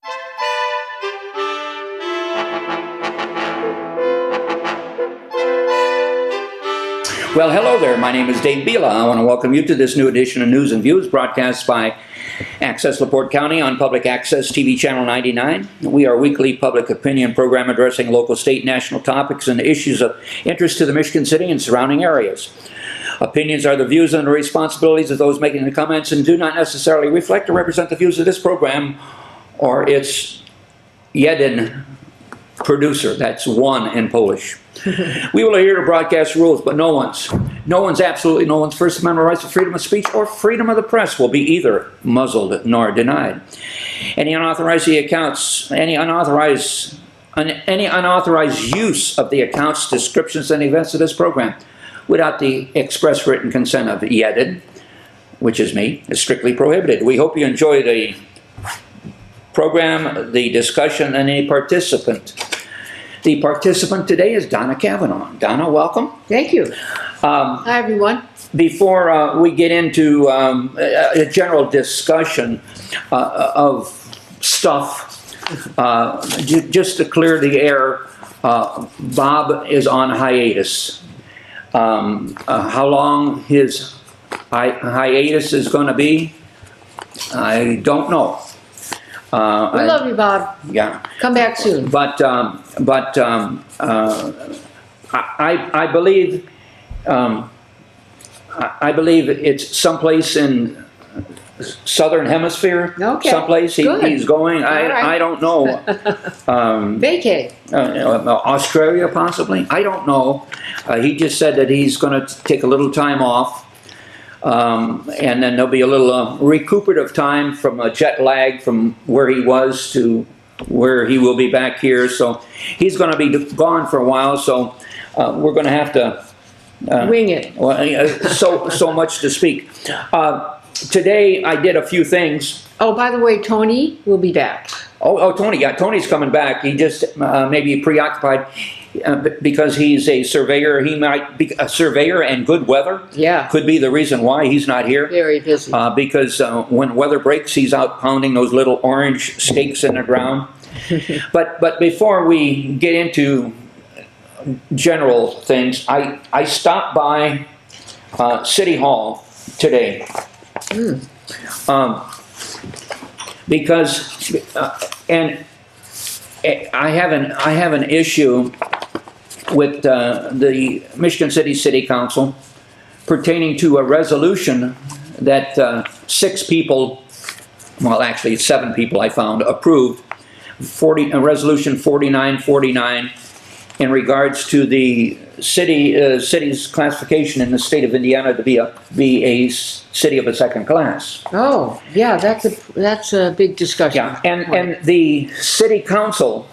Well, hello there. My name is Dave Bila. I want to welcome you to this new edition of News and Views, broadcast by Access LaPorte County on Public Access TV Channel 99. We are a weekly public opinion program addressing local, state, national topics and issues of interest to the Michigan City and surrounding areas. Opinions are the views and the responsibilities of those making the comments and do not necessarily reflect or represent the views of this program or its jeden producer. That's one in Polish. We will adhere to broadcast rules, but absolutely no one's First Amendment rights to freedom of speech or freedom of the press will be either muzzled nor denied. Any unauthorized use of the accounts, descriptions, and events of this program without the express written consent of jeden, which is me, is strictly prohibited. We hope you enjoy the program, the discussion, and any participant. The participant today is Donna Cavanaugh. Donna, welcome. Thank you. Hi, everyone. Before we get into a general discussion of stuff, just to clear the air, Bob is on hiatus. How long his hiatus is going to be, I don't know. We love you, Bob. Yeah. Come back soon. But I believe it's someplace in southern hemisphere. Okay. Someplace he's going. Right. I don't know. Vacay. Australia possibly. I don't know. He just said that he's going to take a little time off. And then there'll be a little recuperative time from a jet lag from where he was to where he will be back here. So he's going to be gone for a while. So we're going to have to wing it. So much to speak. Today I did a few things. Oh, by the way, Tony will be back. Oh, Tony. Yeah, Tony's coming back. He just may be preoccupied. Because he's a surveyor, he might be a surveyor, and good weather could be the reason why he's not here. Very busy. Because when weather breaks, he's out pounding those little orange stakes in the ground. But before we get into general things, I stopped by City Hall today because and I have an issue with the Michigan City Council pertaining to a resolution that 6 people, well actually 7 people I found, approved, Resolution 4949 in regards to the city's classification in the state of Indiana to be a city of a second class. Oh, yeah, that's a big discussion. Yeah, and the City Council,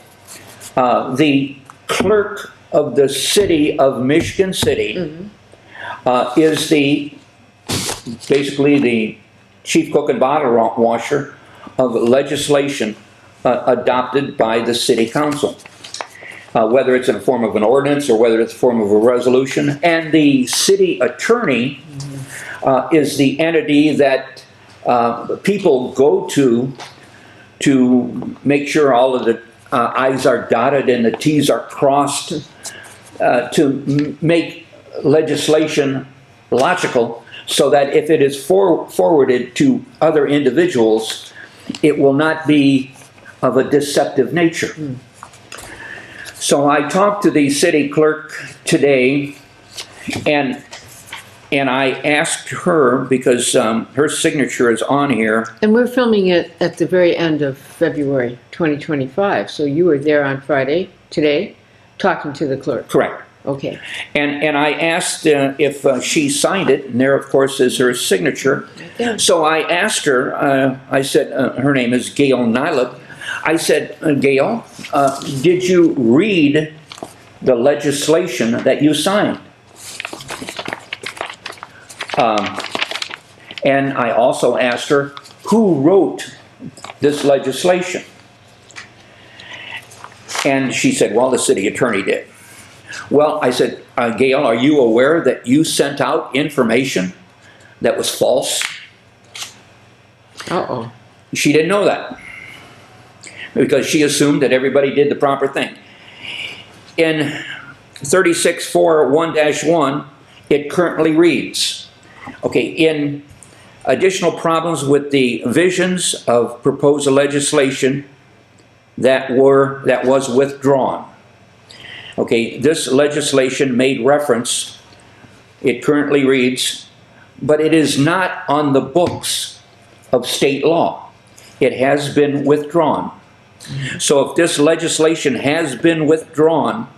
the clerk of the city of Michigan City is basically the chief cook and bottle washer of legislation adopted by the City Council, whether it's in the form of an ordinance or whether it's in the form of a resolution. And the city attorney is the entity that people go to make sure all of the I's are dotted and the T's are crossed, to make legislation logical so that if it is forwarded to other individuals, it will not be of a deceptive nature. So I talked to the city clerk today, and I asked her, because her signature is on here. And we're filming it at the very end of February 2025, so you were there on Friday, today, talking to the clerk. Correct. Okay. And I asked if she signed it, and there, of course, is her signature. Yeah. So I asked her, I said, her name is Gail Nylip. I said, Gail, did you read the legislation that you signed? And I also asked her, who wrote this legislation? And she said, well, the city attorney did. Well, I said, Gail, are you aware that you sent out information that was false? Uh-oh. She didn't know that. because she assumed that everybody did the proper thing. In 3641-1, it currently reads, okay, in additional problems with the visions of proposed legislation that was withdrawn. Okay, this legislation made reference, it currently reads, but it is not on the books of state law. It has been withdrawn. So if this legislation has been withdrawn,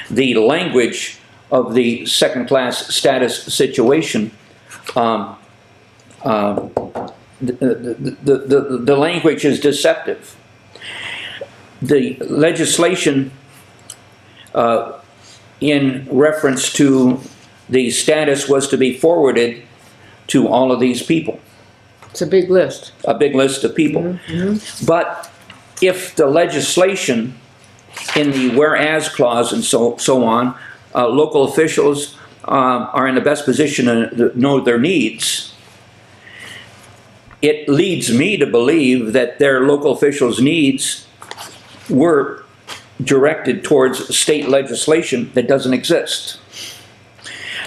the language of the second-class status situation, the language is deceptive. The legislation in reference to the status was to be forwarded to all of these people. It's a big list. A big list of people. But if the legislation in the whereas clause and so on, local officials are in the best position to know their needs, it leads me to believe that their local officials' needs were directed towards state legislation that doesn't exist.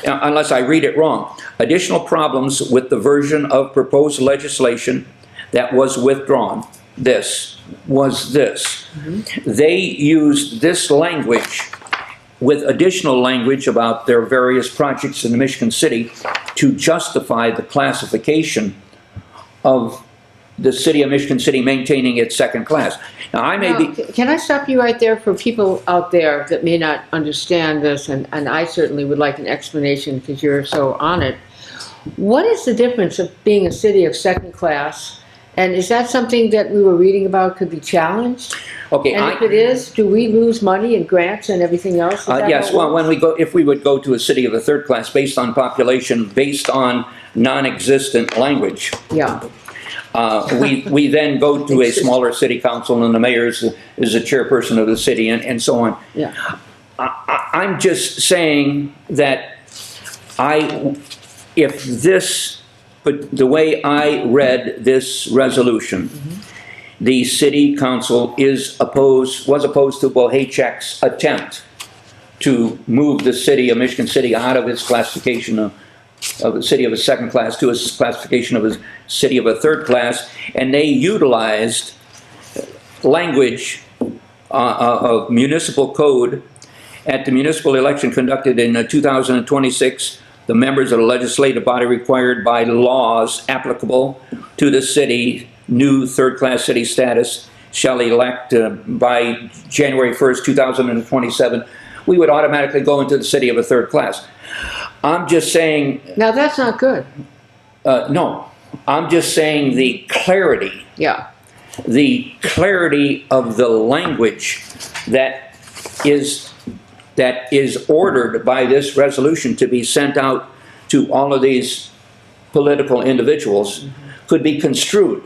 Unless I read it wrong. Additional problems with the version of proposed legislation that was withdrawn. This was this. They used this language with additional language about their various projects in Michigan City to justify the classification of the city of Michigan City maintaining its second class. Now, I may be... Can I stop you right there for people out there that may not understand this, and I certainly would like an explanation because you're so on it. What is the difference of being a city of second class, and is that something that we were reading about could be challenged? Okay, and if it is, do we lose money and grants and everything else? Yes, well, if we would go to a city of a third class based on population, based on non-existent language. Yeah. We then go to a smaller city council, and the mayor is the chairperson of the city, and so on. Yeah. I'm just saying that if this, but the way I read this resolution, the city council was opposed to Bohacek's attempt to move the city of Michigan City out of its classification of a city of a second class to a classification of a city of a third class, and they utilized language of municipal code at the municipal election conducted in 2026. The members of the legislative body required by laws applicable to the city new third-class city status shall elect by January 1st, 2027. We would automatically go into the city of a third class. I'm just saying... Now, that's not good. No. I'm just saying the clarity. Yeah. The clarity of the language that is ordered by this resolution to be sent out to all of these political individuals could be construed.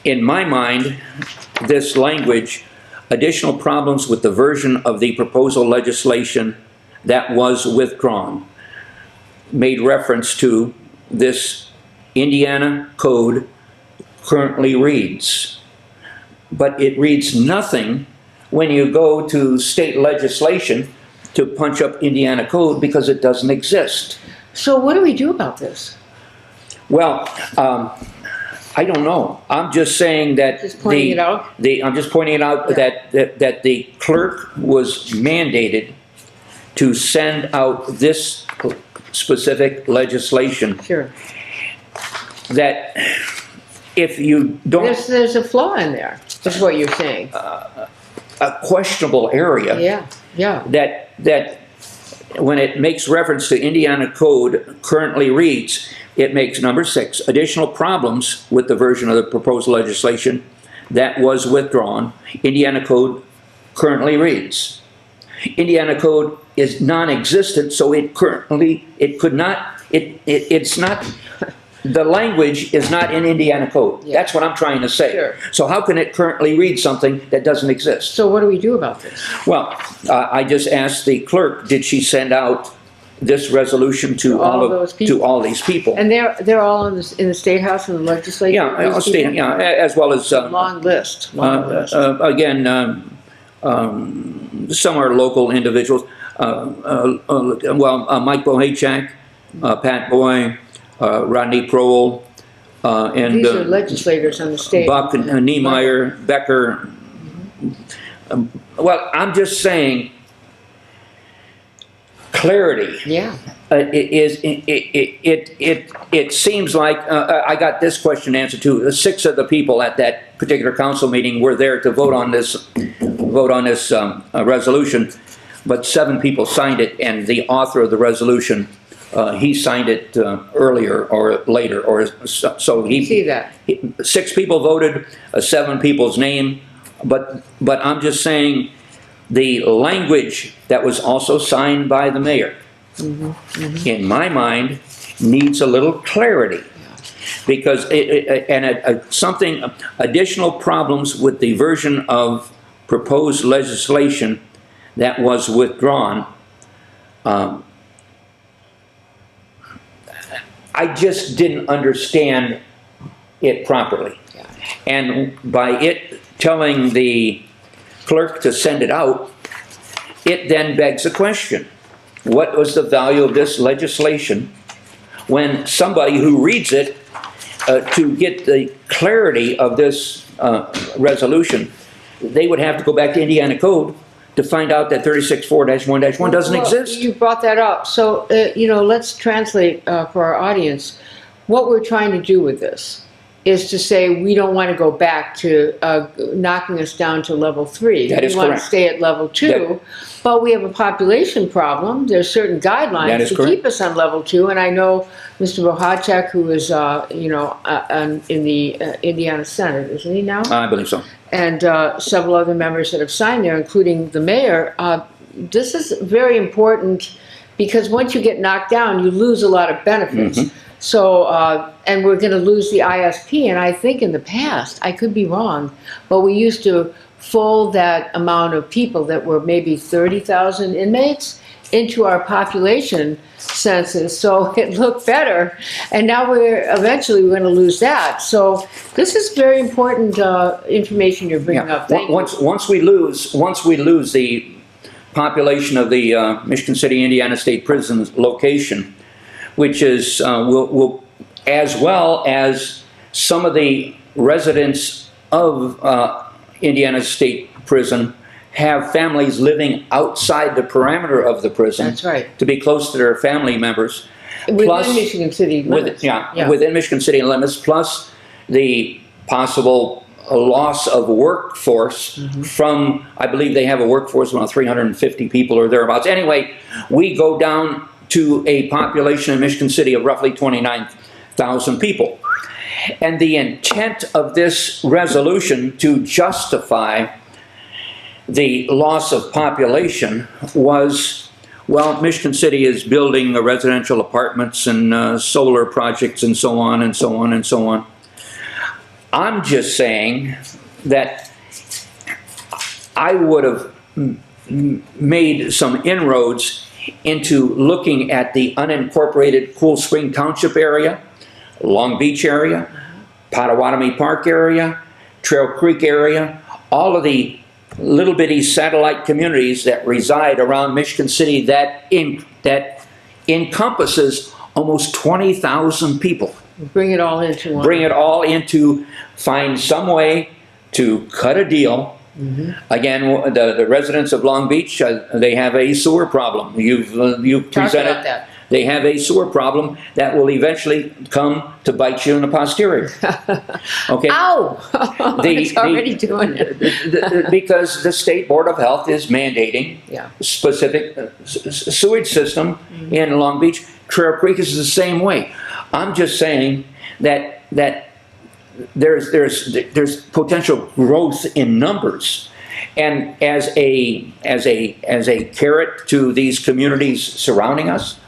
In my mind, this language, additional problems with the version of the proposal legislation that was withdrawn, made reference to this Indiana code currently reads. But it reads nothing when you go to state legislation to punch up Indiana code because it doesn't exist. So what do we do about this? Well, I don't know. I'm just saying that just pointing it out? I'm just pointing it out that the clerk was mandated to send out this specific legislation. Sure. That if you don't... There's a flaw in there, is what you're saying. A questionable area. Yeah, yeah. That when it makes reference to Indiana code currently reads, it makes number 6, additional problems with the version of the proposed legislation that was withdrawn. Indiana code currently reads. Indiana code is non-existent, so it's not, the language is not in Indiana code. Yeah. That's what I'm trying to say. Sure. So how can it currently read something that doesn't exist? So what do we do about this? Well, I just asked the clerk, did she send out this resolution to all all those of, people. to all these people. And they're all in the State House and the legislature? Yeah, these state, people? yeah, as well as, Long list, long list. again, some are local individuals. Mike Bohachak, Pat Boy, Rodney Prohl, and These are legislators on the state. Buck and Niemeyer, Becker. Well, I'm just saying, clarity. Yeah. It seems like I got this question answered too. 6 of the people at that particular council meeting were there to vote on this resolution, but 7 people signed it, and the author of the resolution, he signed it earlier or later, or so he. See that. 6 people voted, 7 people's name, but I'm just saying the language that was also signed by the mayor, in my mind, needs a little clarity. Because something, additional problems with the version of proposed legislation that was withdrawn, I just didn't understand it properly. And by it telling the clerk to send it out, it then begs a question. What was the value of this legislation when somebody who reads it to get the clarity of this resolution, they would have to go back to Indiana Code to find out that 36-4-1-1 doesn't exist? You brought that up. So, let's translate for our audience. What we're trying to do with this is to say we don't want to go back to knocking us down to level 3. That is we want correct. to stay at level 2, but we have a population problem. There's certain guidelines to keep us on level 2, and I know Mr. Bohachak, who is, in the Indiana Senate, isn't he now? I believe so. And several other members that have signed there, including the mayor. This is very important because once you get knocked down, you lose a lot of benefits. So, and we're going to lose the ISP, and I think in the past, I could be wrong, but we used to fold that amount of people that were maybe 30,000 inmates into our population census, so it looked better, and now we're going to lose that. So this is very important information you're bringing up. Thank you. Once we lose the population of the Michigan City, Indiana State Prison's location, which is will as well as some of the residents of Indiana State Prison have families living outside the parameter of the prison. That's right. To be close to their family members. Within Michigan City limits. Within Michigan City limits, plus the possible loss of workforce from, I believe they have a workforce of around 350 people or thereabouts. Anyway, we go down to a population in Michigan City of roughly 29,000 people. And the intent of this resolution to justify the loss of population was, well, Michigan City is building residential apartments and solar projects and so on and so on and so on. I'm just saying that I would have made some inroads into looking at the unincorporated Cool Spring Township area, Long Beach area, Pottawatomie Park area, Trail Creek area, all of the little bitty satellite communities that reside around Michigan City that encompasses almost 20,000 people. Bring it all into one. Bring it all into, find some way to cut a deal. Again, the residents of Long Beach, they have a sewer problem. You've presented about that. They have a sewer problem that will eventually come to bite you in the posterior. Okay. Ow! It's already doing it. Because the State Board of Health is mandating specific sewage system in Long Beach. Trail Creek is the same way. I'm just saying that there's potential growth in numbers, and as a carrot to these communities surrounding us.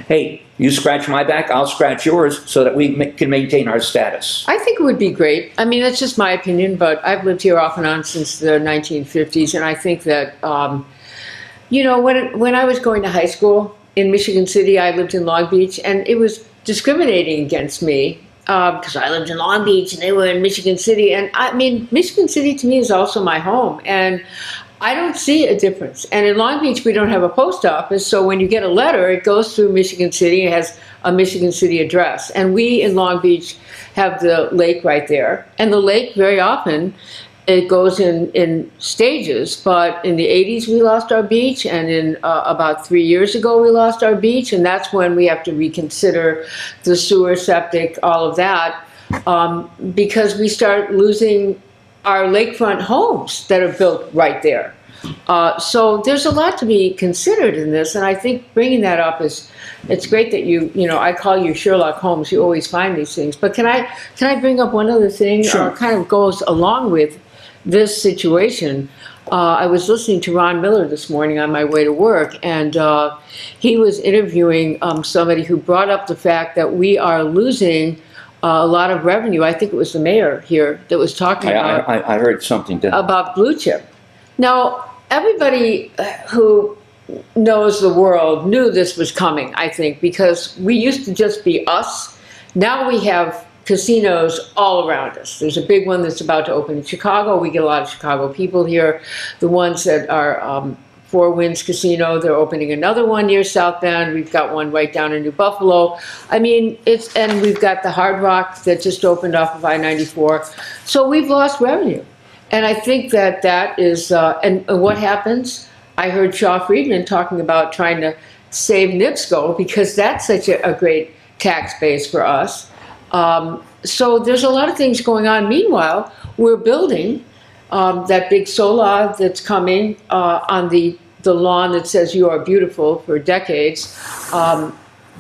Hey, you scratch my back, I'll scratch yours, so that we can maintain our status. I think it would be great. I mean, that's just my opinion, but I've lived here off and on since the 1950s, and I think that, when I was going to high school, in Michigan City, I lived in Long Beach, and it was discriminating against me because I lived in Long Beach and they were in Michigan City. And I mean, Michigan City to me is also my home, and I don't see a difference. And in Long Beach, we don't have a post office, so when you get a letter, it goes through Michigan City. It has a Michigan City address. And we in Long Beach have the lake right there. And the lake, very often, it goes in stages, but in the 80s we lost our beach, and in about 3 years ago we lost our beach, and that's when we have to reconsider the sewer, septic, all of that, because we start losing our lakefront homes that are built right there. So there's a lot to be considered in this, and I think bringing that up is, it's great that I call you Sherlock Holmes, you always find these things. But can I bring up one other thing? Sure. Kind of goes along with this situation. I was listening to Ron Miller this morning on my way to work, and he was interviewing somebody who brought up the fact that we are losing a lot of revenue. I think it was the mayor here that was talking about. I heard something About Blue Chip. Now, everybody who knows the world knew this was coming, I think, because we used to just be us. Now we have casinos all around us. There's a big one that's about to open in Chicago. We get a lot of Chicago people here. The ones that are Four Winds Casino, they're opening another one near South Bend. We've got one right down in New Buffalo. I mean, and we've got the Hard Rock that just opened off of I-94. So we've lost revenue. And I think that is, and what happens? I heard Shaw Friedman talking about trying to save NIPSCO because that's such a great tax base for us. So there's a lot of things going on. Meanwhile, we're building that big solar that's coming on the lawn that says you are beautiful for decades.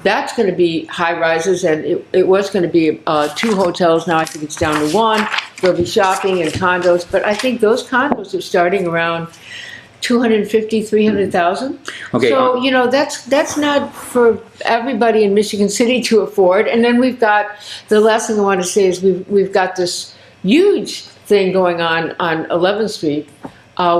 That's going to be high rises, and it was going to be 2 hotels. Now I think it's down to 1. There'll be shopping and condos, but I think those condos are starting around 250, 300,000. Okay. So, that's not for everybody in Michigan City to afford. And then we've got, the last thing I want to say is we've got this huge thing going on 11th Street,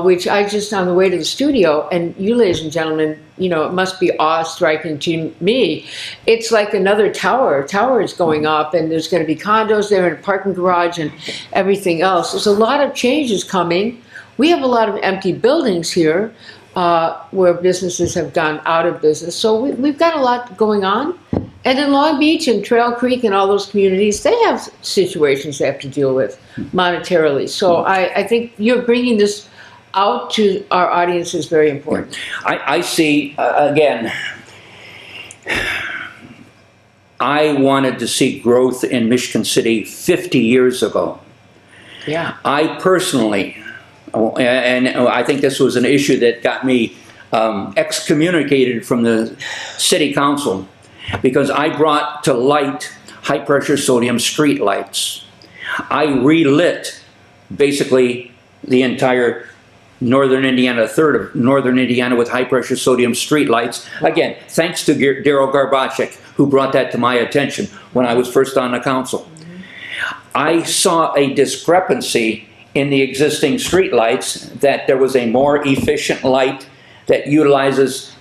which I just, on the way to the studio, and you ladies and gentlemen, it must be awe-striking to me. It's like another tower. Tower is going up, and there's going to be condos there and a parking garage and everything else. There's a lot of changes coming. We have a lot of empty buildings here where businesses have gone out of business. So we've got a lot going on. And in Long Beach and Trail Creek and all those communities, they have situations they have to deal with monetarily. So I think you're bringing this out to our audience is very important. I see, again, I wanted to see growth in Michigan City 50 years ago. Yeah. I personally, and I think this was an issue that got me excommunicated from the city council, because I brought to light high-pressure sodium street lights. I relit basically the entire northern Indiana, a third of northern Indiana with high-pressure sodium street lights. Again, thanks to Daryl Garbacek, who brought that to my attention when I was first on the council. I saw a discrepancy in the existing street lights, that there was a more efficient light that utilizes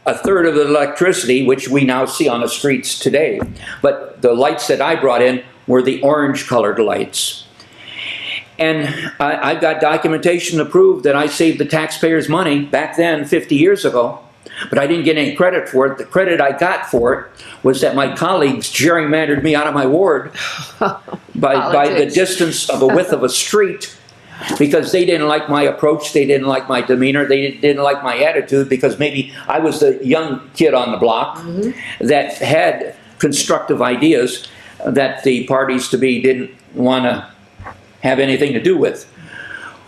a third of the electricity, which we now see on the streets today. But the lights that I brought in were the orange-colored lights. And I've got documentation to prove that I saved the taxpayers money back then, 50 years ago, but I didn't get any credit for it. The credit I got for it was that my colleagues gerrymandered me out of my ward by the distance of a width of a street, because they didn't like my approach, they didn't like my demeanor, they didn't like my attitude, because maybe I was the young kid on the block that had constructive ideas that the parties to be didn't want to have anything to do with.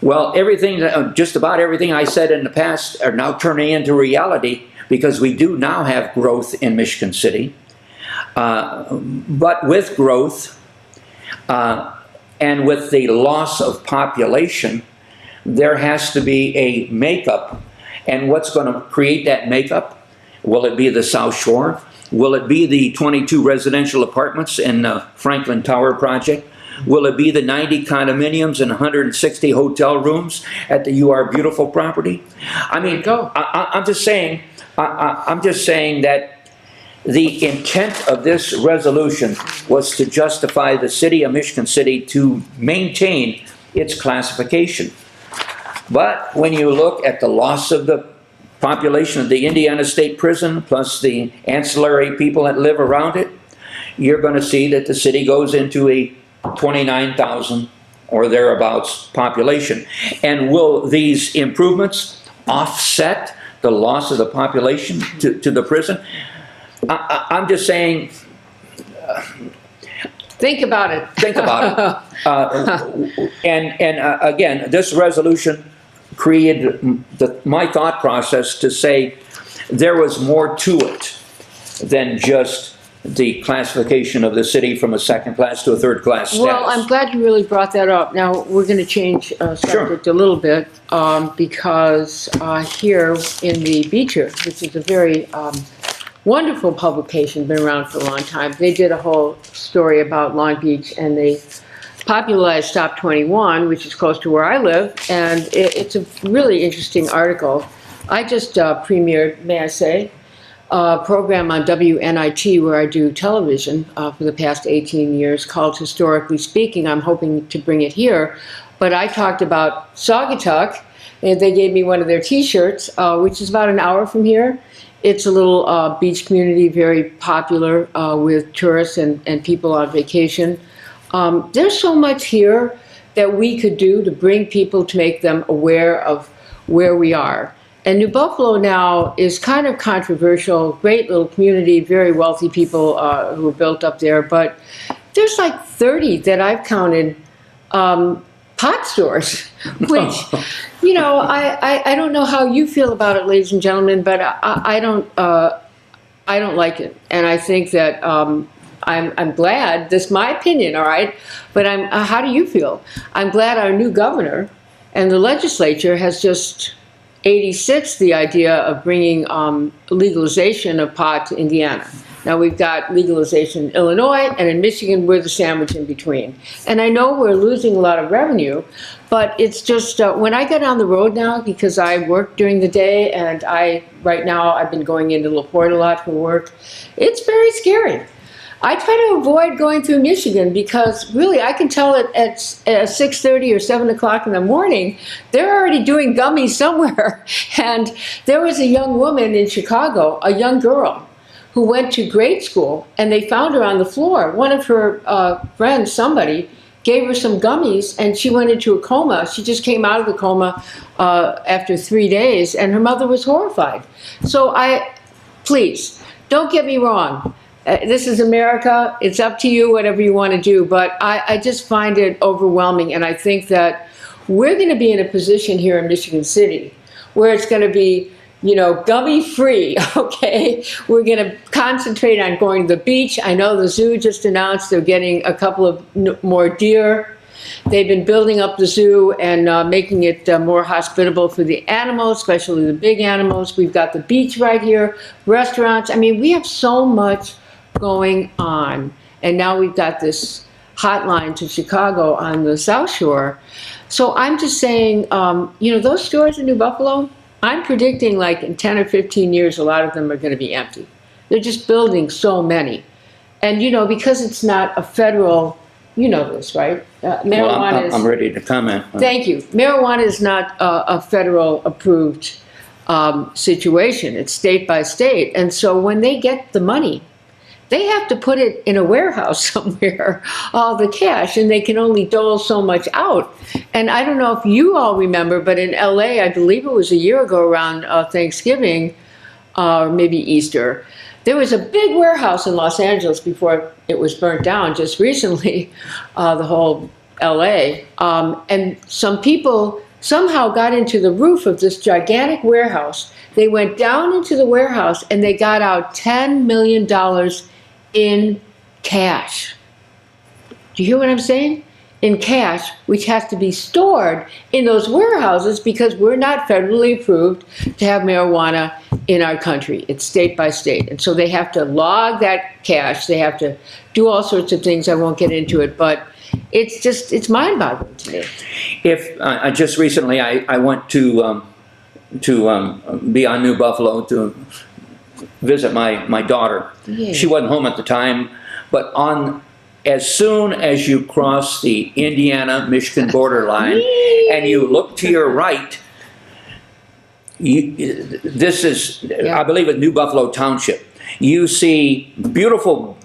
Well, everything, just about everything I said in the past are now turning into reality, because we do now have growth in Michigan City. But with growth and with the loss of population, there has to be a makeup. And what's going to create that makeup? Will it be the South Shore? Will it be the 22 residential apartments in the Franklin Tower project? Will it be the 90 condominiums and 160 hotel rooms at the You Are Beautiful property? I mean, I'm just saying, I'm just saying that the intent of this resolution was to justify the city of Michigan City to maintain its classification. But when you look at the loss of the population of the Indiana State Prison, plus the ancillary people that live around it, you're going to see that the city goes into a 29,000 or thereabouts population. And will these improvements offset the loss of the population to the prison? I'm just saying, Think about it. think about it. Again, this resolution created my thought process to say there was more to it than just the classification of the city from a second class to a third class status. Well, I'm glad you really brought that up. Now, we're going to change subject a little bit because here in the Beecher, which is a very wonderful publication, been around for a long time, they did a whole story about Long Beach, and they popularized Stop 21, which is close to where I live, and it's a really interesting article. I just premiered, may I say, a program on WNIT where I do television for the past 18 years called Historically Speaking. I'm hoping to bring it here. But I talked about Saugatuck, and they gave me one of their t-shirts, which is about an hour from here. It's a little beach community, very popular with tourists and people on vacation. There's so much here that we could do to bring people, to make them aware of where we are. And New Buffalo now is kind of controversial, great little community, very wealthy people who are built up there, but there's like 30 that I've counted pot stores, which, you know, I don't know how you feel about it, ladies and gentlemen, but I don't like it. And I think that I'm glad, this is my opinion, all right, but how do you feel? I'm glad our new governor and the legislature has just 86 the idea of bringing legalization of pot to Indiana. Now we've got legalization in Illinois, and in Michigan we're the sandwich in between. And I know we're losing a lot of revenue, but it's just when I get on the road now, because I work during the day, and right now I've been going into LaPorte a lot for work, it's very scary. I try to avoid going through Michigan because really I can tell it at 6:30 or 7 o'clock in the morning, they're already doing gummies somewhere. And there was a young woman in Chicago, a young girl, who went to grade school, and they found her on the floor. One of her friends, somebody, gave her some gummies, and she went into a coma. She just came out of the coma after 3 days, and her mother was horrified. So please, don't get me wrong. This is America. It's up to you, whatever you want to do. But I just find it overwhelming. And I think that we're going to be in a position here in Michigan City where it's going to be, you know, gummy free, okay? We're going to concentrate on going to the beach. I know the zoo just announced they're getting a couple of more deer. They've been building up the zoo and making it more hospitable for the animals, especially the big animals. We've got the beach right here, restaurants. I mean, we have so much going on, and now we've got this hotline to Chicago on the South Shore. So I'm just saying, you know, those stores in New Buffalo, I'm predicting like in 10 or 15 years, a lot of them are going to be empty. They're just building so many. And, you know, because it's not a federal, you know this, right? Marijuana I'm ready to comment. Thank you. Marijuana is not a federal approved situation. It's state by state. And so when they get the money, they have to put it in a warehouse somewhere, all the cash, and they can only dole so much out. And I don't know if you all remember, but in LA, I believe it was a year ago around Thanksgiving, or maybe Easter, there was a big warehouse in Los Angeles before it was burnt down just recently, the whole LA. And some people somehow got into the roof of this gigantic warehouse. They went down into the warehouse and they got out $10 million in cash. Do you hear what I'm saying? In cash, which has to be stored in those warehouses because we're not federally approved to have marijuana in our country. It's state by state. And so they have to log that cash. They have to do all sorts of things. I won't get into it, but it's mind-boggling to me. If just recently I went to be on New Buffalo to visit my daughter. Yeah. She wasn't home at the time, but as soon as you cross the Indiana-Michigan borderline and you look to your right, this is, I believe, it's New Buffalo Township. You see beautiful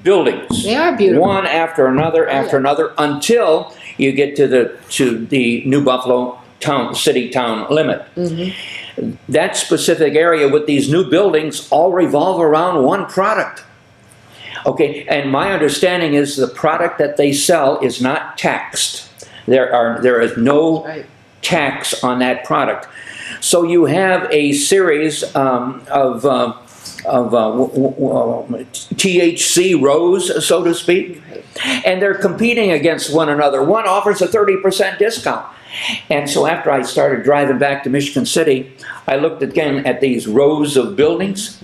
buildings. They are beautiful. One after another, another, until you get to the New Buffalo city-town limit. Mm-hmm. That specific area with these new buildings all revolve around one product. Okay, and my understanding is the product that they sell is not taxed. There is no tax on that product. So you have a series of THC rows, so to speak, and they're competing against one another. One offers a 30% discount. And so after I started driving back to Michigan City, I looked again at these rows of buildings,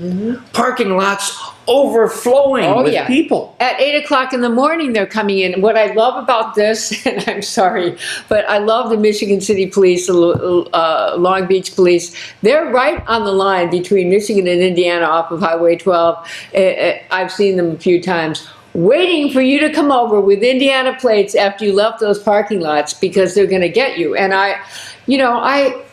parking lots overflowing with people. At 8 o'clock in the morning, they're coming in. What I love about this, and I'm sorry, but I love the Michigan City Police, the Long Beach Police. They're right on the line between Michigan and Indiana off of Highway 12. I've seen them a few times, waiting for you to come over with Indiana plates after you left those parking lots, because they're going to get you. And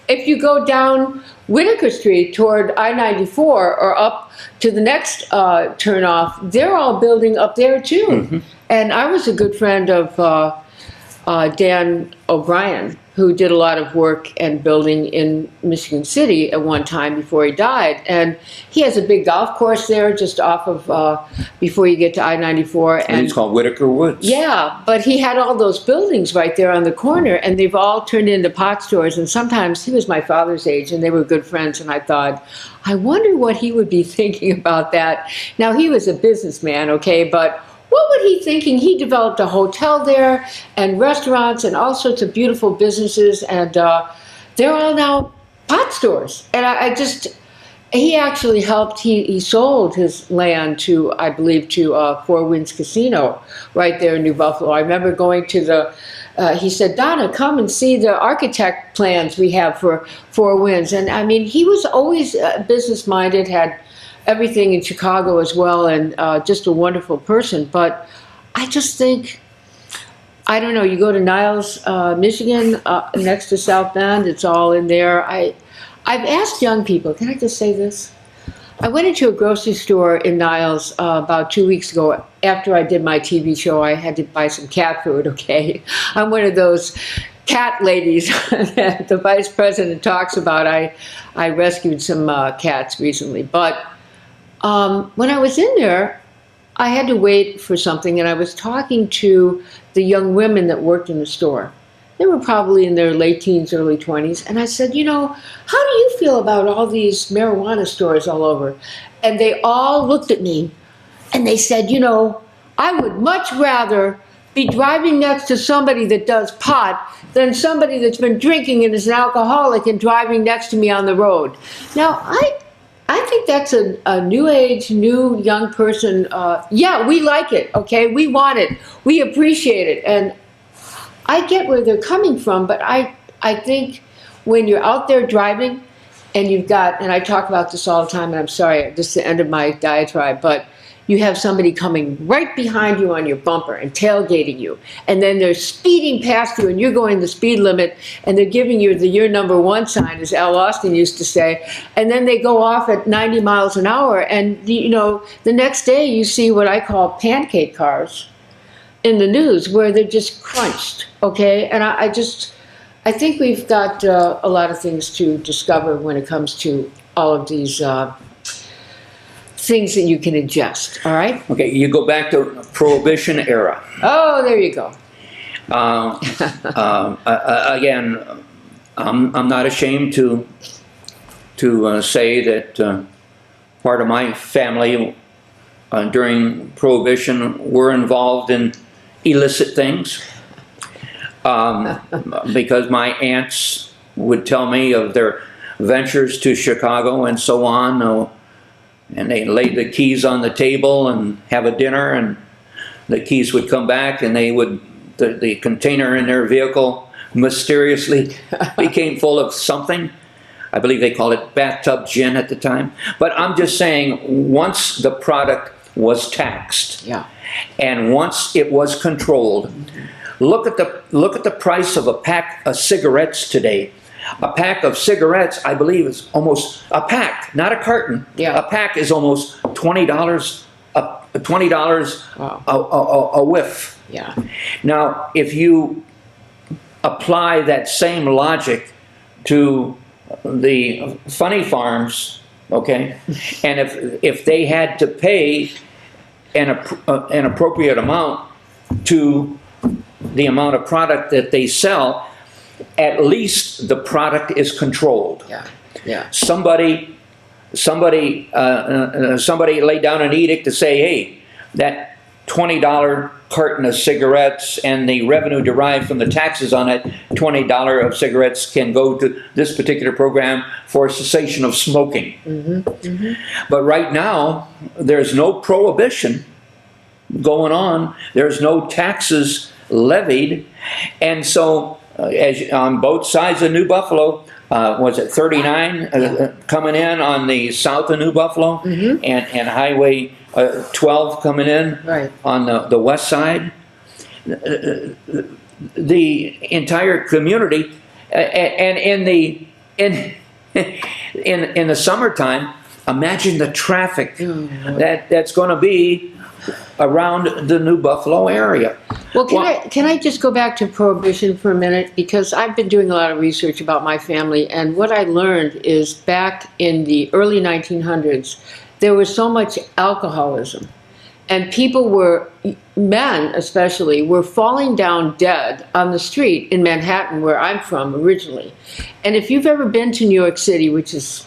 if you go down Whitaker Street toward I-94 or up to the next turnoff, they're all building up there too. Mm-hmm. And I was a good friend of Dan O'Brien, who did a lot of work and building in Michigan City at one time before he died. And he has a big golf course there just off of, before you get to I-94. And it's called Whitaker Woods. Yeah, but he had all those buildings right there on the corner, and they've all turned into pot stores. And sometimes, he was my father's age, and they were good friends, and I thought, I wonder what he would be thinking about that. Now, he was a businessman, okay, but what would he thinking? He developed a hotel there and restaurants and all sorts of beautiful businesses, and they're all now pot stores. And he actually helped, he sold his land to, I believe, to Four Winds Casino right there in New Buffalo. I remember going to he said, Donna, come and see the architect plans we have for Four Winds. And I mean, he was always business-minded, had everything in Chicago as well, and just a wonderful person. But I just think, I don't know, you go to Niles, Michigan, next to South Bend, it's all in there. I've asked young people, can I just say this? I went into a grocery store in Niles about 2 weeks ago. After I did my TV show, I had to buy some cat food, okay? I'm one of those cat ladies that the vice president talks about. I rescued some cats recently. But when I was in there, I had to wait for something, and I was talking to the young women that worked in the store. They were probably in their late teens, early 20s, and I said, how do you feel about all these marijuana stores all over? And they all looked at me, and they said, I would much rather be driving next to somebody that does pot than somebody that's been drinking and is an alcoholic and driving next to me on the road. Now, I think that's a new age, new young person. Yeah, we like it, okay? We want it. We appreciate it. And I get where they're coming from, but I think when you're out there driving and you've got, and I talk about this all the time, and I'm sorry, this is the end of my diatribe, but you have somebody coming right behind you on your bumper and tailgating you, and then they're speeding past you and you're going the speed limit, and they're giving you the "You're number one" sign, as Al Austin used to say, and then they go off at 90 miles an hour, and the next day you see what I call pancake cars in the news where they're just crunched, okay? And I think we've got a lot of things to discover when it comes to all of these things that you can ingest, all right? Okay, you go back to Prohibition era. Oh, there you go. Again, I'm not ashamed to say that part of my family during Prohibition were involved in illicit things, because my aunts would tell me of their ventures to Chicago and so on, and they laid the keys on the table and have a dinner, and the keys would come back, and the container in their vehicle mysteriously became full of something. I believe they called it bathtub gin at the time. But I'm just saying, once the product was taxed, Yeah. and once it was controlled, look at the price of a pack of cigarettes today. A pack of cigarettes, I believe, is almost a pack, not a carton. Yeah. A pack is almost $20. $20 Wow. a whiff. Yeah. Now, if you apply that same logic to the funny farms, okay, and if they had to pay an appropriate amount to the amount of product that they sell, at least the product is controlled. Yeah. Yeah. Somebody laid down an edict to say, hey, that $20 carton of cigarettes and the revenue derived from the taxes on it, $20 of cigarettes can go to this particular program for cessation of smoking. But right now, there's no prohibition going on. There's no taxes levied. And so, on both sides of New Buffalo, was it 39 coming in on the south of New Buffalo, and Highway 12 coming in Right. on the west side? The entire community, and in the summertime, imagine the traffic that's going to be around the New Buffalo area. Well, can I just go back to Prohibition for a minute? Because I've been doing a lot of research about my family, and what I learned is back in the early 1900s, there was so much alcoholism, and people were, men especially, were falling down dead on the street in Manhattan, where I'm from originally. And if you've ever been to New York City, which is,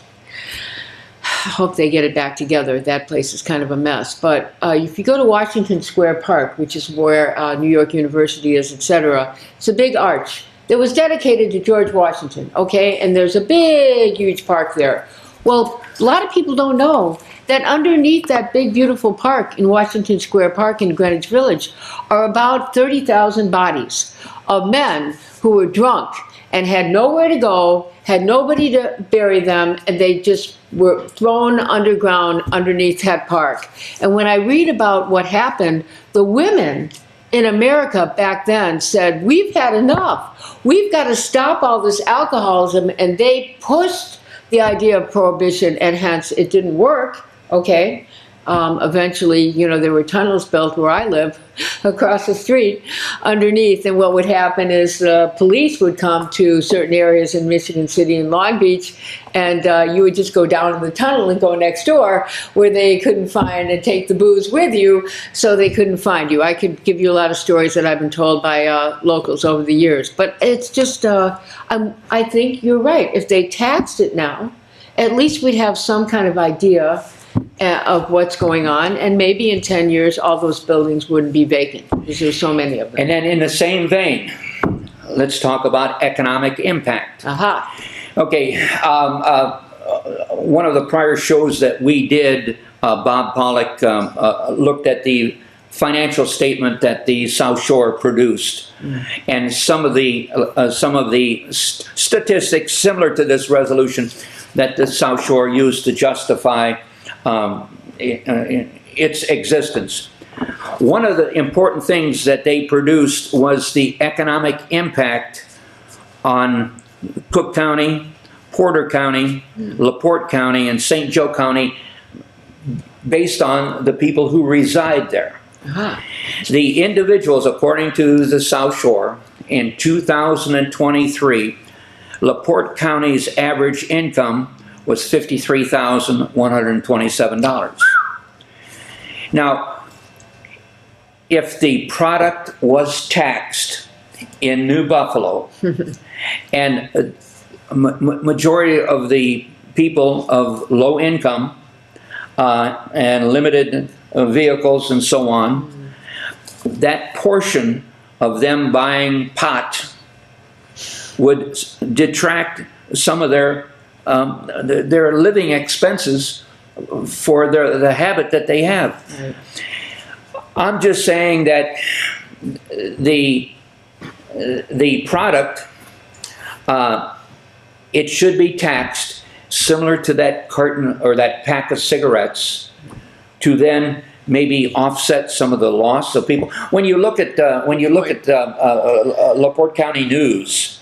I hope they get it back together. That place is kind of a mess. But if you go to Washington Square Park, which is where New York University is, etc., it's a big arch that was dedicated to George Washington, okay? And there's a big, huge park there. Well, a lot of people don't know that underneath that big, beautiful park in Washington Square Park in Greenwich Village are about 30,000 bodies of men who were drunk and had nowhere to go, had nobody to bury them, and they just were thrown underground underneath that park. And when I read about what happened, the women in America back then said, we've had enough. We've got to stop all this alcoholism, and they pushed the idea of prohibition, and hence it didn't work, okay? Eventually, you know, there were tunnels built where I live across the street underneath, and what would happen is police would come to certain areas in Michigan City and Long Beach, and you would just go down in the tunnel and go next door where they couldn't find and take the booze with you, so they couldn't find you. I could give you a lot of stories that I've been told by locals over the years, but it's just, I think you're right. If they taxed it now, at least we'd have some kind of idea of what's going on, and maybe in 10 years all those buildings wouldn't be vacant because there's so many of them. And then in the same vein, let's talk about economic impact. Aha. Okay, one of the prior shows that we did, Bob Pollock looked at the financial statement that the South Shore produced, and some of the statistics similar to this resolution that the South Shore used to justify its existence. One of the important things that they produced was the economic impact on Cook County, Porter County, LaPorte County, and St. Joe County based on the people who reside there. Aha. The individuals, according to the South Shore, in 2023, LaPorte County's average income was $53,127. Now, if the product was taxed in New Buffalo, and majority of the people of low income and limited vehicles and so on, that portion of them buying pot would detract some of their living expenses for the habit that they have. Right. I'm just saying that the product, it should be taxed, similar to that carton or that pack of cigarettes to then maybe offset some of the loss of people. When you look at LaPorte County News,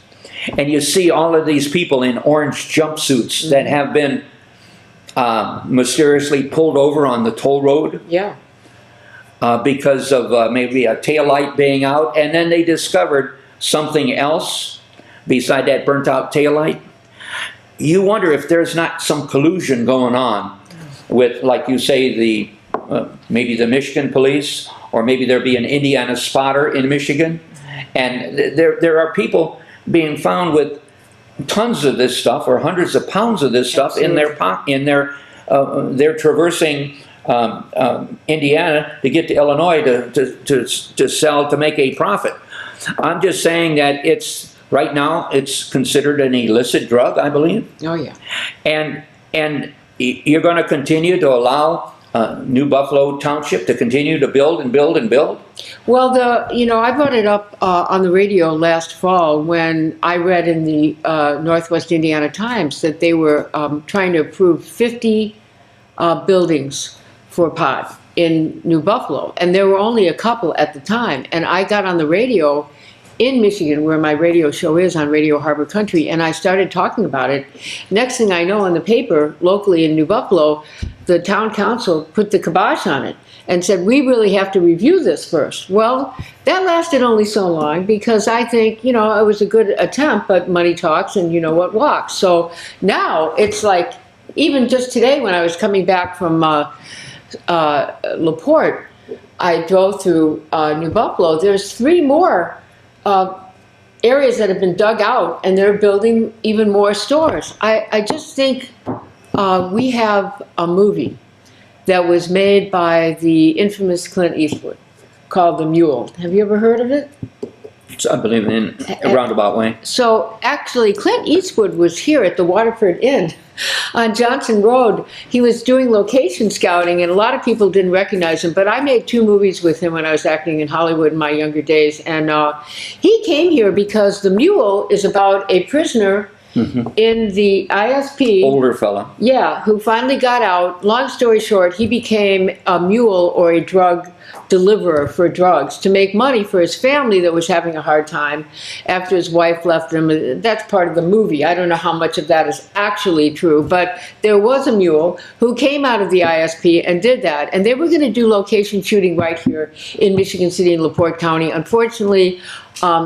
and you see all of these people in orange jumpsuits that have been mysteriously pulled over on the toll road Yeah. because of maybe a taillight being out, and then they discovered something else beside that burnt out taillight. You wonder if there's not some collusion going on with, like you say, the maybe the Michigan police, or maybe there be an Indiana spotter in Michigan, and there are people being found with tons of this stuff or hundreds of pounds of this stuff in their they're traversing Indiana to get to Illinois to sell, to make a profit. I'm just saying that right now it's considered an illicit drug, I believe. Oh, yeah. And you're going to continue to allow New Buffalo Township to continue to build and build and build? Well, I brought it up on the radio last fall when I read in the Northwest Indiana Times that they were trying to approve 50 buildings for pot in New Buffalo, and there were only a couple at the time. And I got on the radio in Michigan, where my radio show is on Radio Harbor Country, and I started talking about it. Next thing I know, in the paper locally in New Buffalo, the town council put the kibosh on it and said, we really have to review this first. Well, that lasted only so long because I think, it was a good attempt, but money talks and you know what walks. So now it's like, even just today when I was coming back from LaPorte, I drove through New Buffalo. There's 3 more areas that have been dug out, and they're building even more stores. I just think we have a movie that was made by the infamous Clint Eastwood called The Mule. Have you ever heard of it? I believe in a roundabout way. So actually, Clint Eastwood was here at the Waterford Inn on Johnson Road. He was doing location scouting, and a lot of people didn't recognize him, but I made 2 movies with him when I was acting in Hollywood in my younger days. And he came here because The Mule is about a prisoner in the ISP. Older fella. Yeah, who finally got out. Long story short, he became a mule or a drug deliverer for drugs to make money for his family that was having a hard time after his wife left him. That's part of the movie. I don't know how much of that is actually true, but there was a mule who came out of the ISP and did that. And they were going to do location shooting right here in Michigan City and LaPorte County. Unfortunately,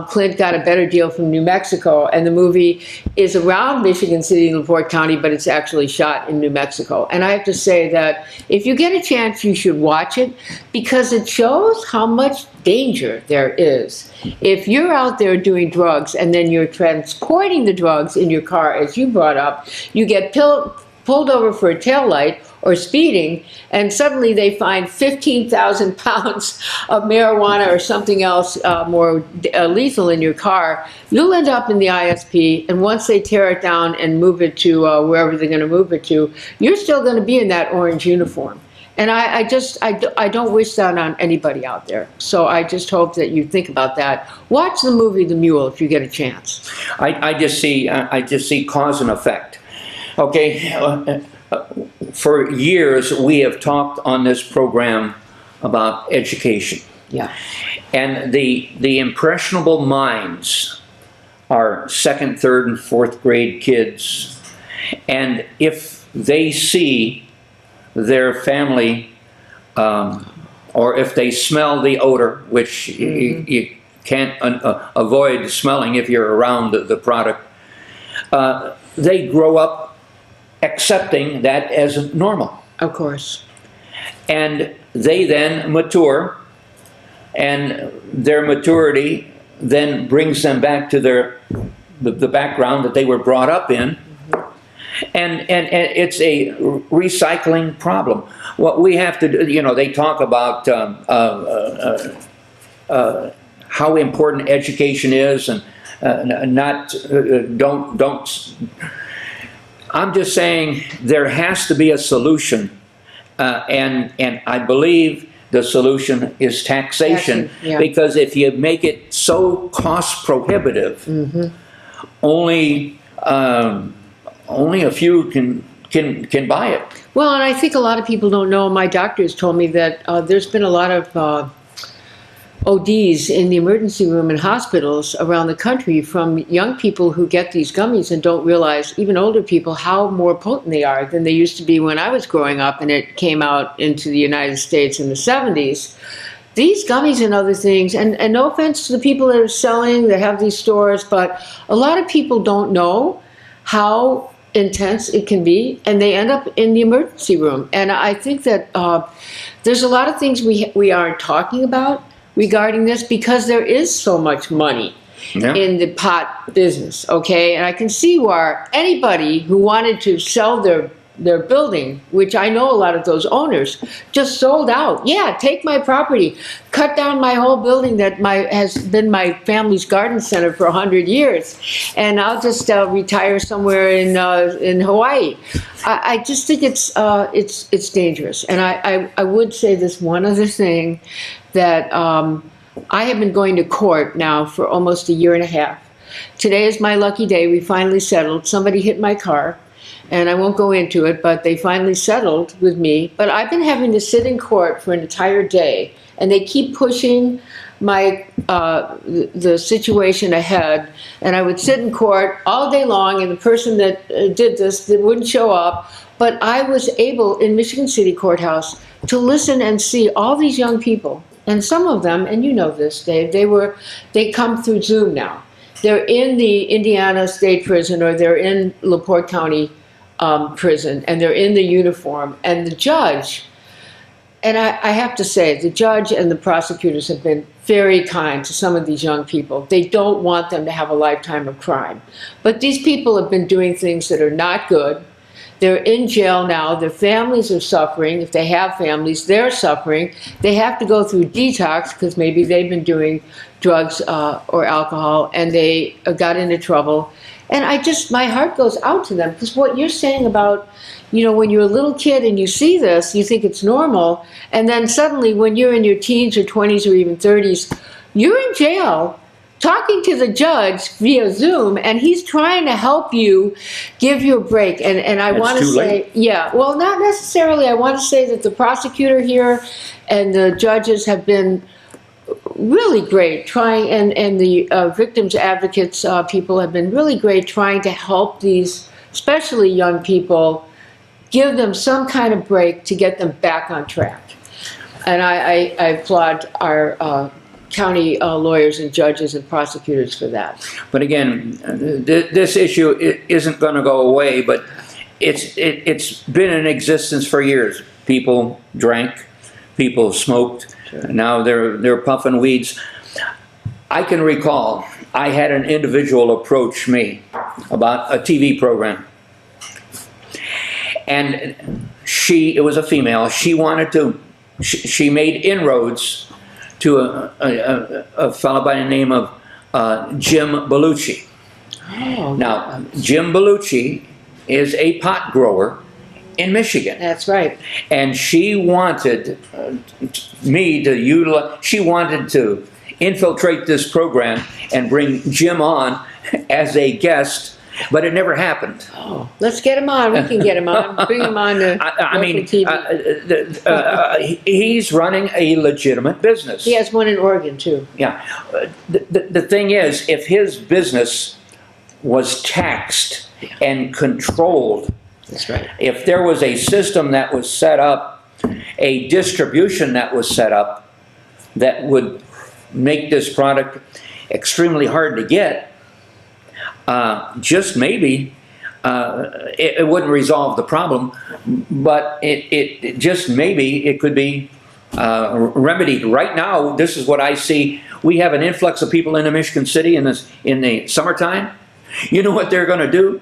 Clint got a better deal from New Mexico, and the movie is around Michigan City and LaPorte County, but it's actually shot in New Mexico. And I have to say that if you get a chance, you should watch it, because it shows how much danger there is. If you're out there doing drugs and then you're transporting the drugs in your car, as you brought up, you get pulled over for a taillight or speeding, and suddenly they find 15,000 pounds of marijuana or something else more lethal in your car, you'll end up in the ISP, and once they tear it down and move it to wherever they're going to move it to, you're still going to be in that orange uniform. And I don't wish that on anybody out there. So I just hope that you think about that. Watch the movie The Mule if you get a chance. I just see cause and effect. Okay. For years, we have talked on this program about education. Yeah. And the impressionable minds are 2nd, 3rd, and 4th grade kids. And if they see their family, or if they smell the odor, which you can't avoid smelling if you're around the product, they grow up accepting that as normal. Of course. And they then mature, and their maturity then brings them back to the background that they were brought up in. And it's a recycling problem. What we have to do, they talk about how important education is, and don't. I'm just saying there has to be a solution, and I believe the solution is taxation. Yeah. Because if you make it so cost prohibitive, only only a few can buy it. Well, and I think a lot of people don't know. My doctor has told me that there's been a lot of ODs in the emergency room in hospitals around the country from young people who get these gummies and don't realize, even older people, how more potent they are than they used to be when I was growing up and it came out into the United States in the 70s. These gummies and other things, and no offense to the people that are selling, that have these stores, but a lot of people don't know how intense it can be, and they end up in the emergency room. And I think that there's a lot of things we aren't talking about regarding this because there is so much money in the pot business, okay? And I can see where anybody who wanted to sell their building, which I know a lot of those owners, just sold out. Yeah, take my property, cut down my whole building that has been my family's garden center for 100 years, and I'll just retire somewhere in Hawaii. I just think it's dangerous. And I would say this one other thing, that I have been going to court now for almost a year and a half. Today is my lucky day. We finally settled. Somebody hit my car, and I won't go into it, but they finally settled with me. But I've been having to sit in court for an entire day, and they keep pushing the situation ahead. And I would sit in court all day long, and the person that did this, they wouldn't show up. But I was able, in Michigan City Courthouse, to listen and see all these young people. And some of them, and you know this, Dave, they come through Zoom now. They're in the Indiana State Prison, or they're in LaPorte County prison, and they're in the uniform. And the judge, and I have to say, the judge and the prosecutors have been very kind to some of these young people. They don't want them to have a lifetime of crime. But these people have been doing things that are not good. They're in jail now. Their families are suffering. If they have families, they're suffering. They have to go through detox because maybe they've been doing drugs or alcohol, and they got into trouble. And my heart goes out to them, because what you're saying about, when you're a little kid and you see this, you think it's normal, and then suddenly when you're in your teens or 20s or even 30s, you're in jail talking to the judge via Zoom, and he's trying to help you, give you a break. And I want to say, yeah, well, not necessarily. I want to say that the prosecutor here and the judges have been really great trying, and the victims advocates people have been really great trying to help these, especially young people, give them some kind of break to get them back on track. And I applaud our county lawyers and judges and prosecutors for that. But again, this issue isn't going to go away, but it's been in existence for years. People drank, people smoked. Sure. Now they're puffing weeds. I can recall I had an individual approach me about a TV program, and it was a female. She wanted to. She made inroads to a fellow by the name of Jim Belushi. Oh, now, Jim Belushi is a pot grower in Michigan. That's right. And she wanted me to utilize, she wanted to infiltrate this program and bring Jim on as a guest, but it never happened. Oh, let's get him on. We can get him on. Bring him on to TV. He's running a legitimate business. He has one in Oregon, too. Yeah. The thing is, if his business was taxed and controlled, that's right. If there was a system that was set up, a distribution that was set up, that would make this product extremely hard to get, just maybe it wouldn't resolve the problem, but it just maybe it could be remedied. Right now, this is what I see. We have an influx of people into Michigan City in the summertime. You know what they're going to do?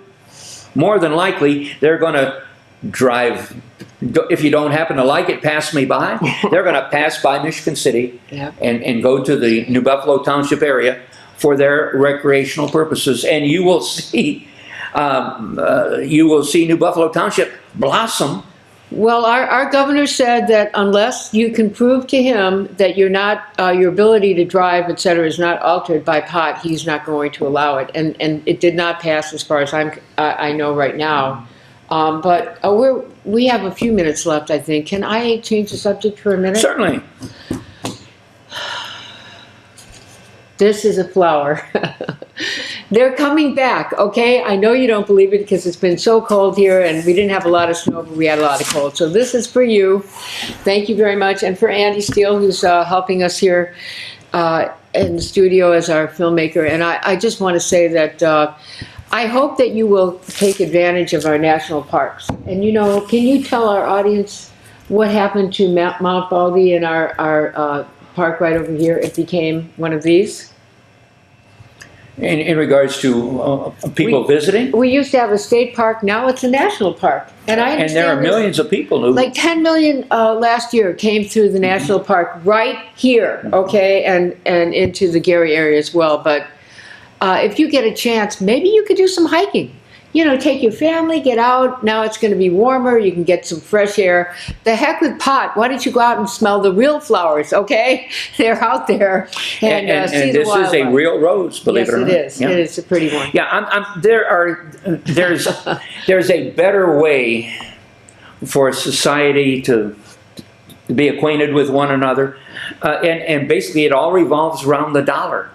More than likely, they're going to drive. If you don't happen to like it, pass me by. They're going to pass by Michigan City and go to the New Buffalo Township area for their recreational purposes, and you will see New Buffalo Township blossom Well, our governor said that unless you can prove to him that you're not, your ability to drive, et cetera, is not altered by pot, he's not going to allow it. And it did not pass as far as I know right now. But we have a few minutes left, I think. Can I change the subject for a minute? Certainly. This is a flower. They're coming back, okay? I know you don't believe it because it's been so cold here and we didn't have a lot of snow, but we had a lot of cold. So this is for you. Thank you very much. And for Andy Steele, who's helping us here in the studio as our filmmaker. And I just want to say that I hope that you will take advantage of our national parks. And can you tell our audience what happened to Mount Baldy and our park right over here? It became one of these. In regards to people visiting? We used to have a state park, now it's a national park. And I understand there are millions of people who... Like 10 million last year came through the national park right here, okay, and into the Gary area as well. But if you get a chance, maybe you could do some hiking. Take your family, get out. Now it's going to be warmer. You can get some fresh air. The heck with pot. Why don't you go out and smell the real flowers, okay? They're out there. And see the wildlife. This is a real rose, believe it or not. Yes, it is. Yeah. It is a pretty one. Yeah, there's a better way for society to be acquainted with one another. And basically it all revolves around the dollar.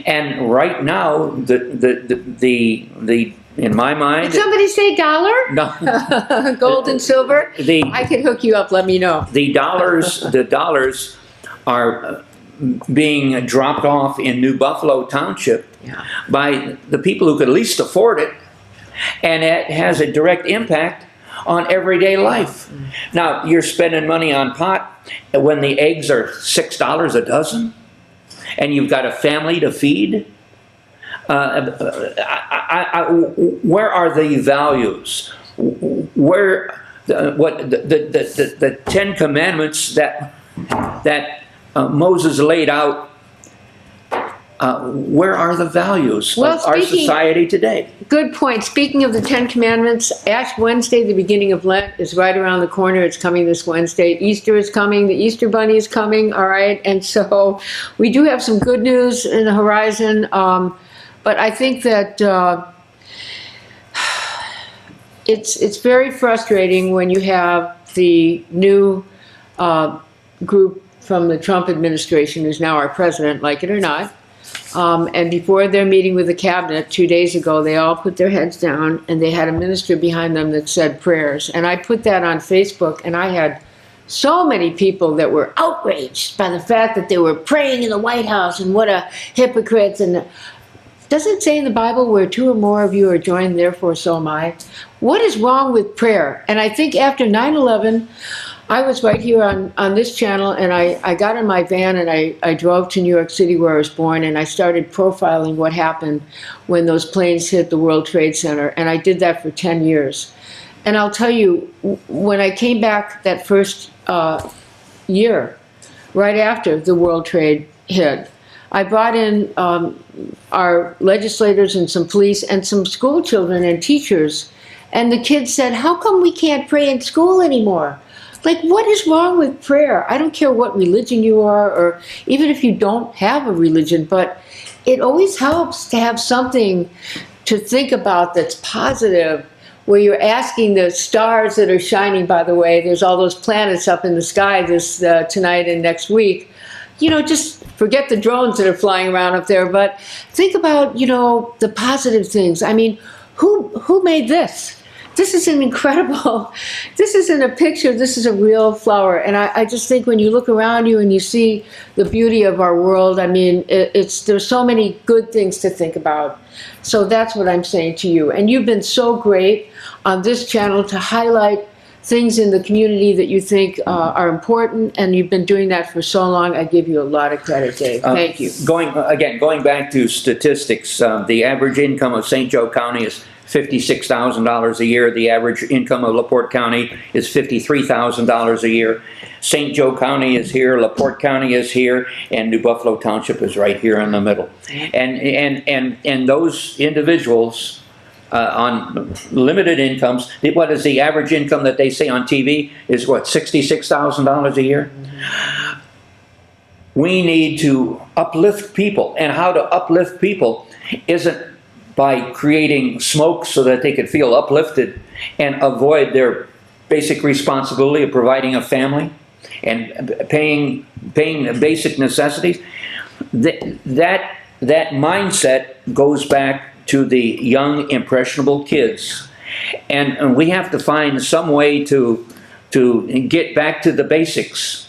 And right now, the in my mind... Did somebody say dollar? No. Gold and silver? I can hook you up, let me know. The dollars are being dropped off in New Buffalo Township by the people who could least afford it, and it has a direct impact on everyday life. Now, you're spending money on pot when the eggs are $6 a dozen, and you've got a family to feed. Where are the values? Where the Ten Commandments that Moses laid out? Where are the values of our society today? Good point. Speaking of the Ten Commandments, Ash Wednesday, the beginning of Lent, is right around the corner. It's coming this Wednesday. Easter is coming. The Easter Bunny is coming. All right, and so we do have some good news in the horizon. But I think that it's very frustrating when you have the new group from the Trump administration, who's now our president, like it or not. And before their meeting with the cabinet 2 days ago, they all put their heads down and they had a minister behind them that said prayers. And I put that on Facebook, and I had so many people that were outraged by the fact that they were praying in the White House and what a hypocrites. And doesn't it say in the Bible, where two or more of you are joined, therefore so am I? What is wrong with prayer? And I think after 9/11, I was right here on this channel, and I got in my van and I drove to New York City, where I was born, and I started profiling what happened when those planes hit the World Trade Center. And I did that for 10 years. And I'll tell you, when I came back that first year, right after the World Trade hit, I brought in our legislators and some police and some school children and teachers. And the kids said, how come we can't pray in school anymore? Like, what is wrong with prayer? I don't care what religion you are, or even if you don't have a religion, but it always helps to have something to think about that's positive, where you're asking the stars that are shining, by the way, there's all those planets up in the sky this tonight and next week. Just forget the drones that are flying around up there, but think about, the positive things. I mean, who made this? This is an incredible, this isn't a picture, this is a real flower. And I just think when you look around you and you see the beauty of our world, I mean, there's so many good things to think about. So that's what I'm saying to you. And you've been so great on this channel to highlight things in the community that you think are important, and you've been doing that for so long. I give you a lot of credit, Dave. Thank you. Going back to statistics, the average income of St. Joe County is $56,000 a year. The average income of LaPorte County is $53,000 a year. St. Joe County is here, LaPorte County is here, and New Buffalo Township is right here in the middle. And those individuals on limited incomes. What is the average income that they say on TV is what, $66,000 a year? We need to uplift people, and how to uplift people isn't by creating smoke so that they can feel uplifted and avoid their basic responsibility of providing a family and paying basic necessities. That mindset goes back to the young, impressionable kids. And we have to find some way to get back to the basics.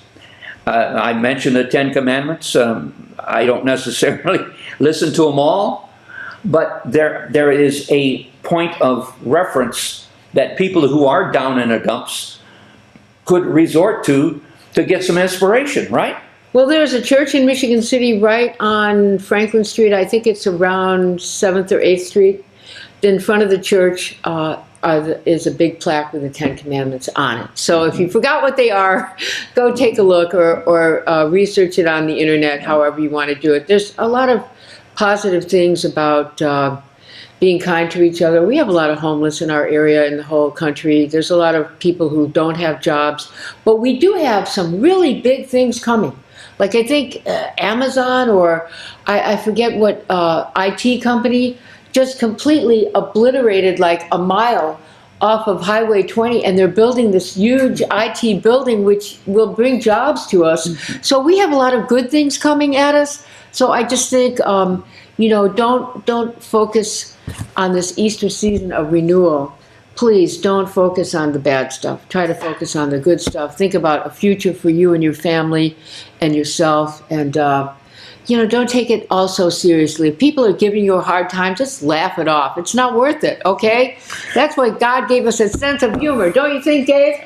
I mentioned the Ten Commandments. I don't necessarily listen to them all, but there is a point of reference that people who are down in the dumps could resort to get some inspiration, right? Well, there's a church in Michigan City right on Franklin Street. I think it's around 7th or 8th Street. In front of the church is a big plaque with the Ten Commandments on it. So if you forgot what they are, go take a look or research it on the internet, however you want to do it. There's a lot of positive things about being kind to each other. We have a lot of homeless in our area, in the whole country. There's a lot of people who don't have jobs. But we do have some really big things coming. Like I think Amazon, or I forget what IT company, just completely obliterated like a mile off of Highway 20, and they're building this huge IT building which will bring jobs to us. So we have a lot of good things coming at us. So I just think, you know, don't focus on this Easter season of renewal. Please don't focus on the bad stuff. Try to focus on the good stuff. Think about a future for you and your family and yourself. And, you know, don't take it all so seriously. If people are giving you a hard time, just laugh it off. It's not worth it, okay? That's why God gave us a sense of humor. Don't you think, Dave?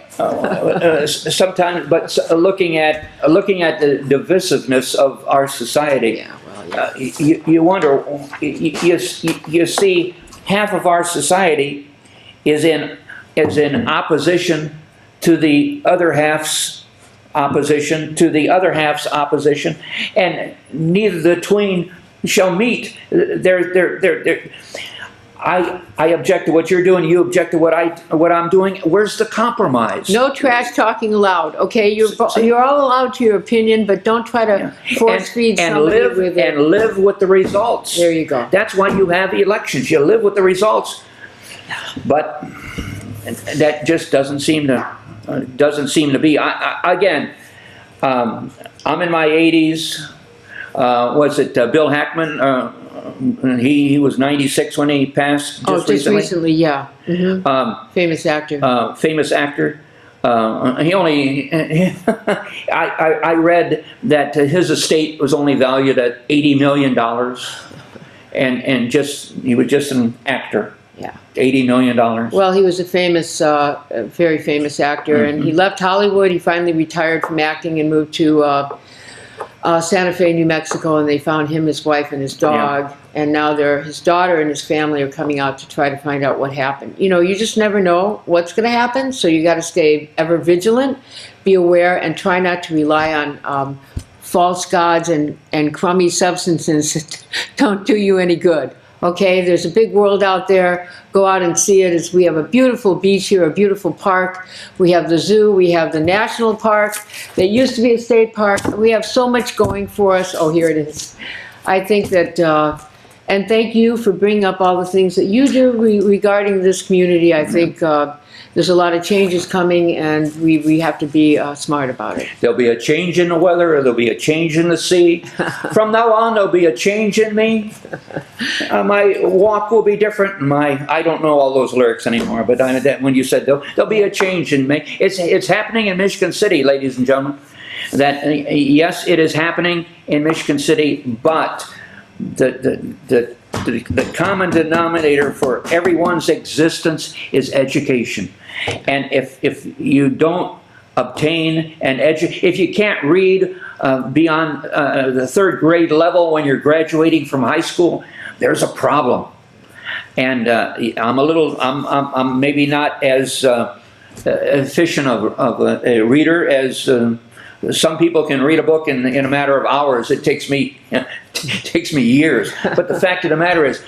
Sometimes, but looking at the divisiveness of our society, Yeah, well, yeah. you wonder, you see half of our society is in opposition to the other half's opposition to the other half's opposition, and neither the twain shall meet. I object to what you're doing. You object to what I'm doing. Where's the compromise? No trash talking allowed, okay? You're all allowed to your opinion, but don't try to force feed somebody with it. And live with the results. There you go. That's why you have elections. You live with the results. But that just doesn't seem to be. Again, I'm in my 80s. Was it Bill Hackman? He was 96 when he passed. Just recently, yeah. Mm-hmm. Famous actor. Famous actor. He only. I read that his estate was only valued at $80 million, and he was just an actor. Yeah. $80 million. Well, he was a famous, very famous actor, and he left Hollywood. He finally retired from acting and moved to Santa Fe, New Mexico, and they found him, his wife, and his dog. Yeah. And now his daughter and his family are coming out to try to find out what happened. You know, you just never know what's going to happen, so you got to stay ever vigilant, be aware, and try not to rely on false gods and crummy substances that don't do you any good. Okay, there's a big world out there. Go out and see it. We have a beautiful beach here, a beautiful park. We have the zoo. We have the national park that used to be a state park. We have so much going for us. Oh, here it is. I think that, and thank you for bringing up all the things that you do regarding this community. I think there's a lot of changes coming, and we have to be smart about it. There'll be a change in the weather, or there'll be a change in the sea. From now on, there'll be a change in me. My walk will be different. I don't know all those lyrics anymore, but when you said there'll be a change in me, it's happening in Michigan City, ladies and gentlemen. That yes, it is happening in Michigan City, but the common denominator for everyone's existence is education. And if you don't obtain an if you can't read beyond the third grade level when you're graduating from high school, there's a problem. And I'm maybe not as efficient of a reader as some people can read a book in a matter of hours. It takes me years. But the fact of the matter is,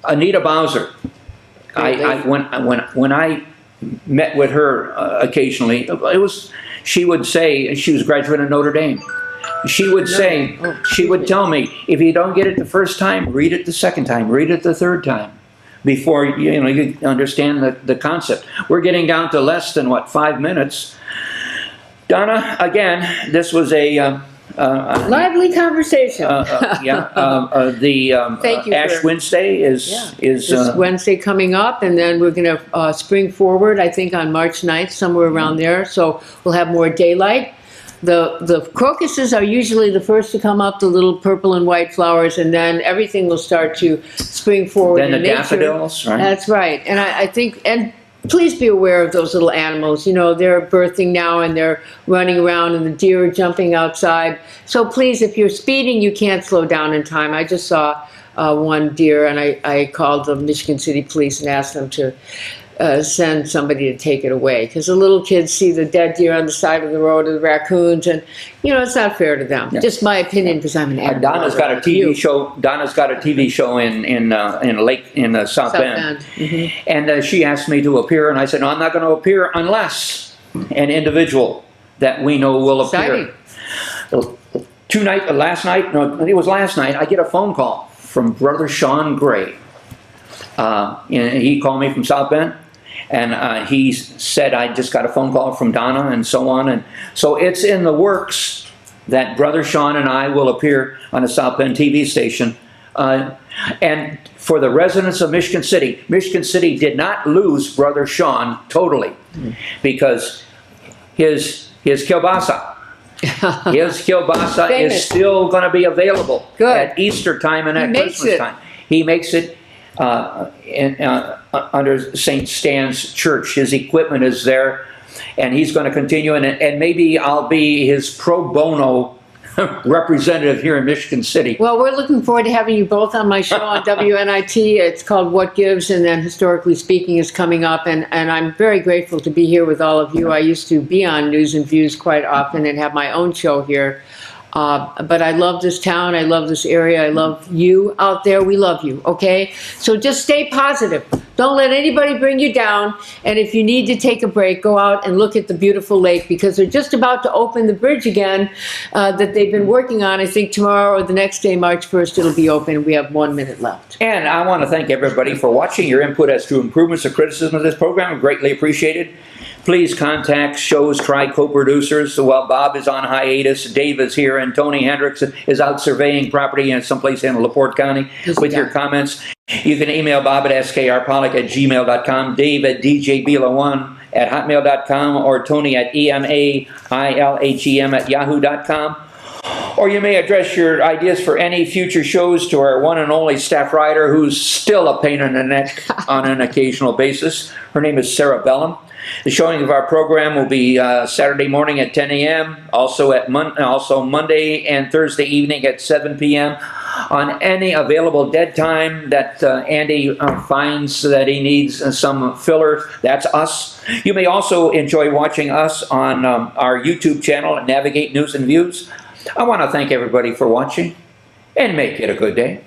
Anita Bowser, When I met with her occasionally, she would say, she was a graduate of Notre Dame. She would say, she would tell me, if you don't get it the first time, read it the second time, read it the third time, before you understand the concept. We're getting down to less than 5 minutes. Donna, again, this was a lively conversation. Thank you. Ash Wednesday is this Wednesday coming up, and then we're going to spring forward, I think, on March 9th, somewhere around there. So we'll have more daylight. The crocuses are usually the first to come up, the little purple and white flowers, and then everything will start to spring forward. Then the in nature. daffodils, right? That's right. And I think, and please be aware of those little animals. They're birthing now and they're running around, and the deer are jumping outside. So please, if you're speeding, you can't slow down in time. I just saw one deer, and I called the Michigan City Police and asked them to send somebody to take it away, because the little kids see the dead deer on the side of the road, or the raccoons, and it's not fair to them. Yeah. Just my opinion, because I'm an animal. Donna's got a TV show. Donna's got a TV show in South Bend, mm-hmm. And she asked me to appear, and I said, no, I'm not going to appear unless an individual that we know will appear. Last night, I get a phone call from Brother Sean Gray. And he called me from South Bend. And he said, I just got a phone call from Donna, and so on. And so it's in the works that Brother Sean and I will appear on a South Bend TV station. And for the residents of Michigan City did not lose Brother Sean totally, because his kielbasa, is still going to be available at Easter time and at Christmas time. He makes it under St. Stan's Church. His equipment is there, and he's going to continue, and maybe I'll be his pro bono representative here in Michigan City. Well, we're looking forward to having you both on my show on WNIT. It's called What Gives, and then Historically Speaking is coming up, and I'm very grateful to be here with all of you. I used to be on News and Views quite often and have my own show here. But I love this town, I love this area, I love you out there, we love you, okay? So just stay positive. Don't let anybody bring you down, and if you need to take a break, go out and look at the beautiful lake, because they're just about to open the bridge again that they've been working on. I think tomorrow or the next day, March 1st, it'll be open. We have 1 minute left. And I want to thank everybody for watching. Your input as to improvements or criticism of this program are greatly appreciated. Please contact Shows Try co-producers. While Bob is on hiatus, Dave is here, and Tony Hendricks is out surveying property in someplace in LaPorte County with your comments. You can email Bob at skrpollock@gmail.com, Dave at djbila1@hotmail.com, or Tony at emailhem@yahoo.com. Or you may address your ideas for any future shows to our one and only staff writer, who's still a pain in the neck on an occasional basis. Her name is Sarah Bellum. The showing of our program will be Saturday morning at 10 a.m., also Monday and Thursday evening at 7 p.m. on any available dead time that Andy finds that he needs some filler. That's us. You may also enjoy watching us on our YouTube channel at Navigate News and Views. I want to thank everybody for watching, and make it a good day.